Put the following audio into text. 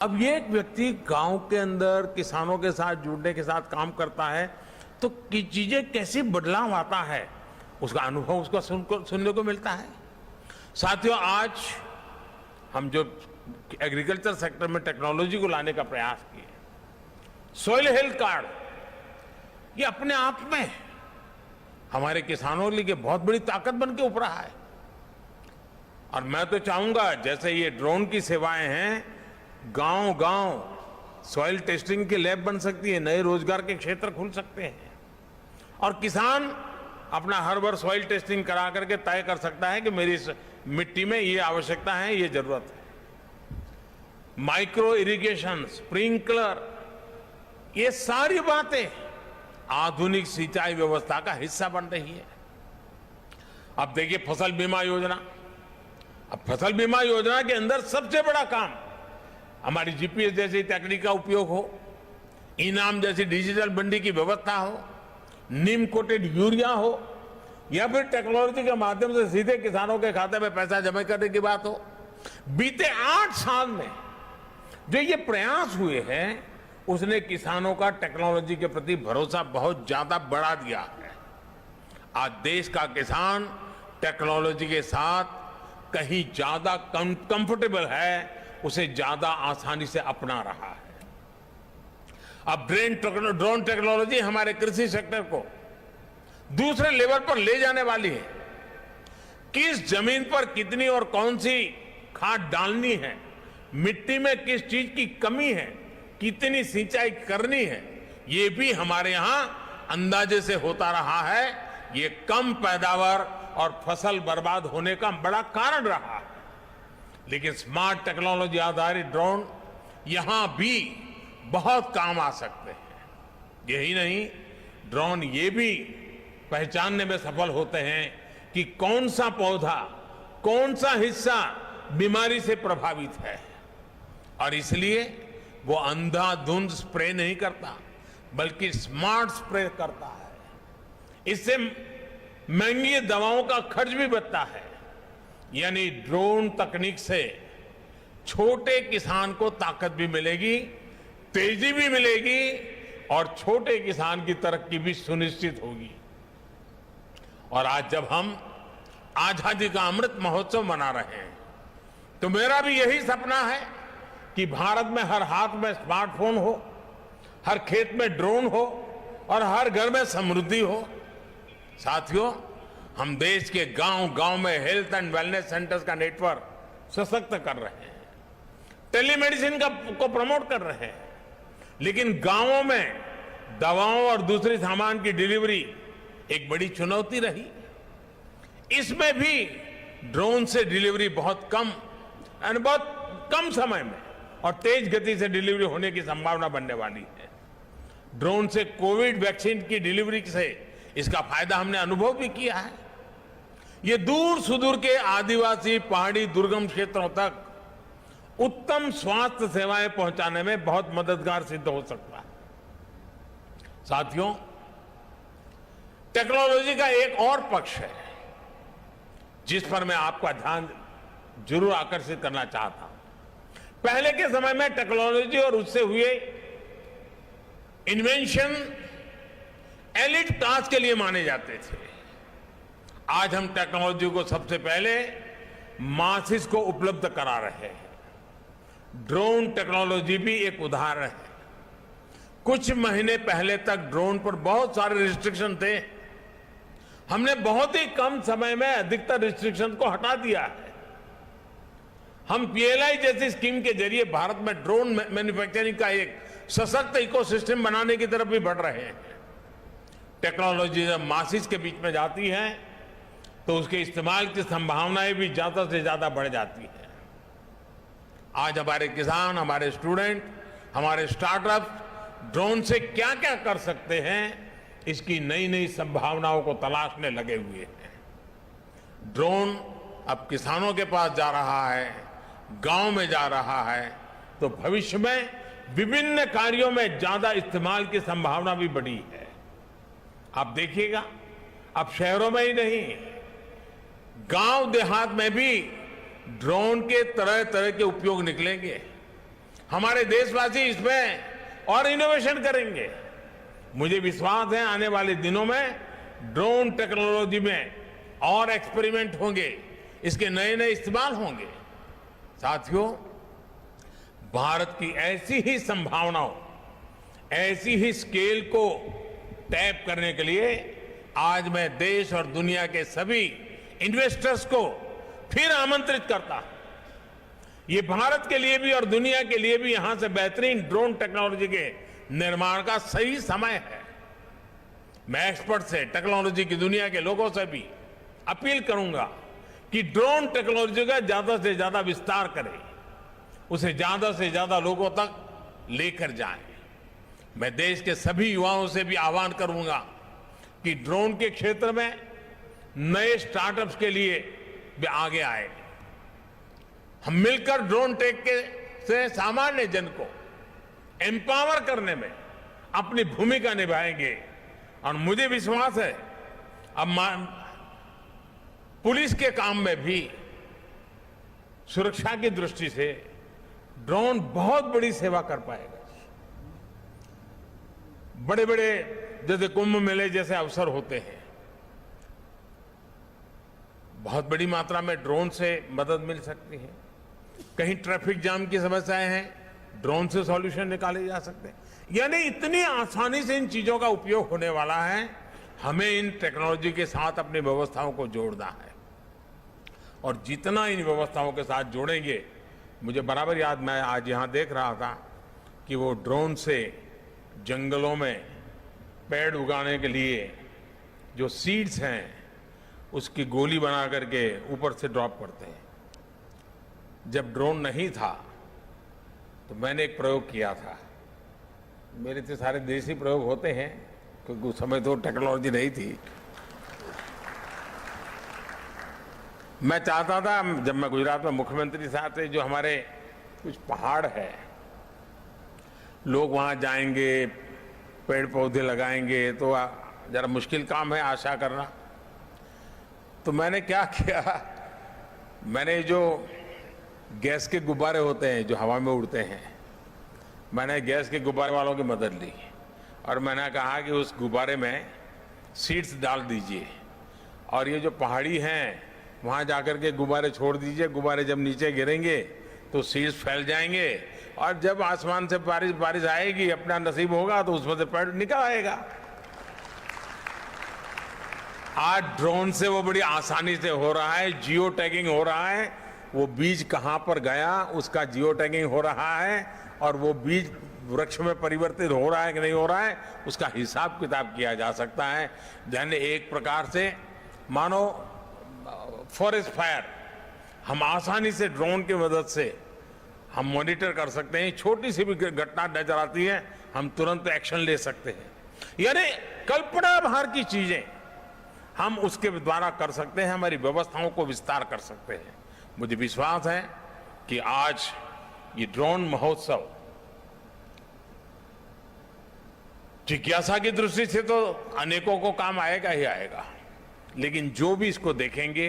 अब ये एक व्यक्ति गांव के अंदर किसानों के साथ जुड़ने के साथ काम करता है तो चीजें कैसे बदलाव आता है उसका अनुभव उसका सुनने को मिलता है। साथियों, आज हम जो एग्रीकल्चर सेक्टर में टेक्नोलॉजी को लाने का प्रयास किए, सॉइल हेल्थ कार्ड, ये अपने आप में हमारे किसानों के लिए बहुत बड़ी ताकत बन के उभरा है। और मैं तो चाहूंगा जैसे ये ड्रोन की सेवाएं हैं, गांव गांव सॉइल टेस्टिंग की लैब बन सकती है, नए रोजगार के क्षेत्र खुल सकते हैं और किसान अपना हर वर्ष सॉइल टेस्टिंग करा करके तय कर सकता है कि मेरी मिट्टी में ये आवश्यकता है, ये जरूरत है। माइक्रो इरिगेशन, स्प्रिंकलर, ये सारी बातें आधुनिक सिंचाई व्यवस्था का हिस्सा बन रही है। अब देखिए फसल बीमा योजना, अब फसल बीमा योजना के अंदर सबसे बड़ा काम हमारी जीपीएस जैसी तकनीक का उपयोग हो, इनाम जैसी डिजिटल मंडी की व्यवस्था हो, नीम कोटेड यूरिया हो, या फिर टेक्नोलॉजी के माध्यम से सीधे किसानों के खाते में पैसा जमा करने की बात हो। बीते 8 साल में जो ये प्रयास हुए हैं उसने किसानों का टेक्नोलॉजी के प्रति भरोसा बहुत ज्यादा बढ़ा दिया है। आज देश का किसान टेक्नोलॉजी के साथ कहीं ज्यादा कंफर्टेबल है, उसे ज्यादा आसानी से अपना रहा है। अब ड्रोन टेक्नोलॉजी हमारे कृषि सेक्टर को दूसरे लेवल पर ले जाने वाली है। किस जमीन पर कितनी और कौन सी खाद डालनी है, मिट्टी में किस चीज की कमी है, कितनी सिंचाई करनी है, ये भी हमारे यहां अंदाजे से होता रहा है। ये कम पैदावार और फसल बर्बाद होने का बड़ा कारण रहा है। लेकिन स्मार्ट टेक्नोलॉजी आधारित ड्रोन यहां भी बहुत काम आ सकते हैं। यही नहीं, ड्रोन ये भी पहचानने में सफल होते हैं कि कौन सा पौधा, कौन सा हिस्सा बीमारी से प्रभावित है, और इसलिए वो अंधाधुंध स्प्रे नहीं करता बल्कि स्मार्ट स्प्रे करता है। इससे महंगी दवाओं का खर्च भी बचता है। यानी ड्रोन तकनीक से छोटे किसान को ताकत भी मिलेगी, तेजी भी मिलेगी और छोटे किसान की तरक्की भी सुनिश्चित होगी। और आज जब हम आजादी का अमृत महोत्सव मना रहे हैं तो मेरा भी यही सपना है कि भारत में हर हाथ में स्मार्टफोन हो, हर खेत में ड्रोन हो और हर घर में समृद्धि हो। साथियों, हम देश के गांव-गांव में हेल्थ एंड वेलनेस सेंटर्स का नेटवर्क सशक्त कर रहे हैं, टेलीमेडिसिन को प्रमोट कर रहे हैं, लेकिन गांवों में दवाओं और दूसरे सामान की डिलीवरी एक बड़ी चुनौती रही। इसमें भी ड्रोन से डिलीवरी बहुत कम समय में और तेज गति से डिलीवरी होने की संभावना बनने वाली है। ड्रोन से कोविड वैक्सीन की डिलीवरी से इसका फायदा हमने अनुभव भी किया है। ये दूर सुदूर के आदिवासी, पहाड़ी, दुर्गम क्षेत्रों तक उत्तम स्वास्थ्य सेवाएं पहुंचाने में बहुत मददगार सिद्ध हो सकता है। साथियों, टेक्नोलॉजी का एक और पक्ष है जिस पर मैं आपका ध्यान जरूर आकर्षित करना चाहता हूं। पहले के समय में टेक्नोलॉजी और उससे हुए इन्वेंशन एलिट टास्क के लिए माने जाते थे। आज हम टेक्नोलॉजी को सबसे पहले मासिस को उपलब्ध करा रहे हैं। ड्रोन टेक्नोलॉजी भी एक उदाहरण है। कुछ महीने पहले तक ड्रोन पर बहुत सारे रिस्ट्रिक्शन थे। हमने बहुत ही कम समय में अधिकतर रिस्ट्रिक्शन को हटा दिया है। हम पीएलआई जैसी स्कीम के जरिए भारत में ड्रोन मैन्युफैक्चरिंग का एक सशक्त इकोसिस्टम बनाने की तरफ भी बढ़ रहे हैं। टेक्नोलॉजी जब मासिस के बीच में जाती है तो उसके इस्तेमाल की संभावनाएं भी ज्यादा से ज्यादा बढ़ जाती है। आज हमारे किसान, हमारे स्टूडेंट, हमारे स्टार्टअप ड्रोन से क्या क्या कर सकते हैं, इसकी नई नई संभावनाओं को तलाशने लगे हुए हैं। ड्रोन अब किसानों के पास जा रहा है, गांव में जा रहा है, तो भविष्य में विभिन्न कार्यों में ज्यादा इस्तेमाल की संभावना भी बढ़ी है। आप देखिएगा, अब शहरों में ही नहीं, गांव देहात में भी ड्रोन के तरह तरह के उपयोग निकलेंगे। हमारे देशवासी इसमें और इनोवेशन करेंगे। मुझे विश्वास है आने वाले दिनों में ड्रोन टेक्नोलॉजी में और एक्सपेरिमेंट होंगे, इसके नए नए इस्तेमाल होंगे। साथियों, भारत की ऐसी ही संभावनाओं, ऐसी ही स्केल को टैप करने के लिए आज मैं देश और दुनिया के सभी इन्वेस्टर्स को फिर आमंत्रित करता हूं। ये भारत के लिए भी और दुनिया के लिए भी यहां से बेहतरीन ड्रोन टेक्नोलॉजी के निर्माण का सही समय है। मैं एक्सपर्ट से, टेक्नोलॉजी की दुनिया के लोगों से भी अपील करूंगा कि ड्रोन टेक्नोलॉजी का ज्यादा से ज्यादा विस्तार करें, उसे ज्यादा से ज्यादा लोगों तक लेकर जाएं। मैं देश के सभी युवाओं से भी आह्वान करूंगा कि ड्रोन के क्षेत्र में नए स्टार्टअप्स के लिए भी आगे आए। हम मिलकर ड्रोन टेक के से सामान्य जन को एम्पावर करने में अपनी भूमिका निभाएंगे। और मुझे विश्वास है अब पुलिस के काम में भी सुरक्षा की दृष्टि से ड्रोन बहुत बड़ी सेवा कर पाएगा। बड़े बड़े जैसे कुंभ मेले जैसे अवसर होते हैं, बहुत बड़ी मात्रा में ड्रोन से मदद मिल सकती है। कहीं ट्रैफिक जाम की समस्याएं हैं, ड्रोन से सॉल्यूशन निकाले जा सकते हैं। यानी इतनी आसानी से इन चीजों का उपयोग होने वाला है। हमें इन टेक्नोलॉजी के साथ अपनी व्यवस्थाओं को जोड़ना है, और जितना इन व्यवस्थाओं के साथ जोड़ेंगे, मुझे बराबर याद, मैं आज यहां देख रहा था कि वो ड्रोन से जंगलों में पेड़ उगाने के लिए जो सीड्स हैं उसकी गोली बना करके ऊपर से ड्रॉप करते हैं। जब ड्रोन नहीं था तो मैंने एक प्रयोग किया था। मेरे से सारे देसी प्रयोग होते हैं क्योंकि उस समय तो टेक्नोलॉजी नहीं थी। मैं चाहता था, जब मैं गुजरात में मुख्यमंत्री साहब थे, जो हमारे कुछ पहाड़ है, लोग वहां जाएंगे, पेड़ पौधे लगाएंगे, तो जरा मुश्किल काम है आशा करना। तो मैंने क्या किया, मैंने जो गैस के गुब्बारे होते हैं जो हवा में उड़ते हैं, मैंने गैस के गुब्बारे वालों की मदद ली और मैंने कहा कि उस गुब्बारे में सीड्स डाल दीजिए और ये जो पहाड़ी हैं वहां जाकर के गुब्बारे छोड़ दीजिए। गुब्बारे जब नीचे गिरेंगे तो सीड्स फैल जाएंगे और जब आसमान से बारिश आएगी, अपना नसीब होगा तो उसमें से पेड़ निकल आएगा। आज ड्रोन से वो बड़ी आसानी से हो रहा है, जियो टैगिंग हो रहा है। वो बीज कहां पर गया उसका जियो टैगिंग हो रहा है और वो बीज वृक्ष में परिवर्तित हो रहा है कि नहीं हो रहा है उसका हिसाब किताब किया जा सकता है। यानी एक प्रकार से मानो फॉरेस्ट फायर हम आसानी से ड्रोन की मदद से हम मॉनिटर कर सकते हैं। छोटी सी भी घटना नजर आती है, हम तुरंत एक्शन ले सकते हैं। यानी कल्पना बाहर की चीजें हम उसके द्वारा कर सकते हैं, हमारी व्यवस्थाओं को विस्तार कर सकते हैं। मुझे विश्वास है कि आज ये ड्रोन महोत्सव जिज्ञासा की दृष्टि से तो अनेकों को काम आएगा ही आएगा, लेकिन जो भी इसको देखेंगे